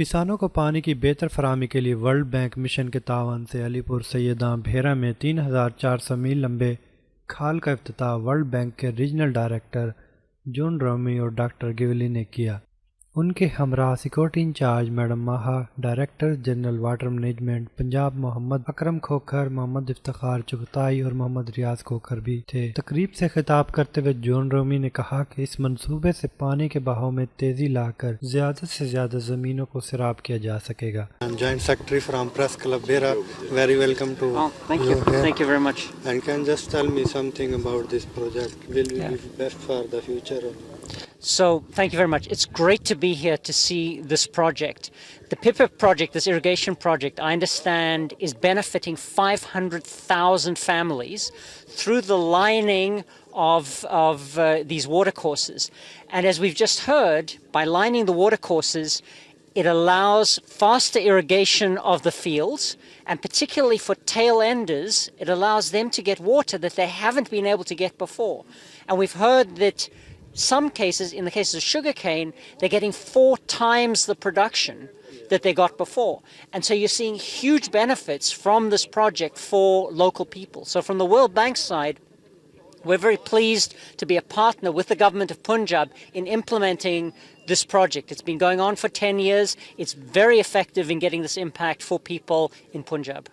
किसानों को पानी की बेहतर फराहमी के लिए वर्ल्ड बैंक मिशन के तावन से अलीपुर सैयदा भेरा में 3400 मील लंबे खाल का इफ्तिताह वर्ल्ड बैंक के रीजनल डायरेक्टर जॉन रोमी और डॉक्टर गिवली ने किया। उनके हमरा security incharge madam Maha, director general water management Punjab Mohammad Akram Khokhar, Mohammad Iftikhar Chughtai और मोहम्मद रियाज खोखर भी थे। तकरीब से खिताब करते हुए जॉन रोमी ने कहा कि इस मंसूबे से पानी के बहाव में तेजी लाकर ज्यादा से ज्यादा जमीनों को सैराब किया जा सकेगा। Joint Secretary from Press Club Bera, very welcome to thank you. Thank you very much. And can just tell me something about this project? Will it be best for the future? So, thank you very much. It's great to be here to see this project. The PIPIP project, this irrigation project, I understand is benefiting 500,000 families through the lining of these watercourses. And as we've just heard, by lining the watercourses, it allows faster irrigation of the fields, and particularly for tail enders, it allows them to get water that they haven't been able to get before. And we've heard that some cases, in the cases of sugarcane, they're getting 4 times the production that they got before. And so you're seeing huge benefits from this project for local people. So from the World Bank side, we're very pleased to be a partner with the government of Punjab in implementing this project. It's been going on for 10 years. It's very effective in getting this impact for people in Punjab.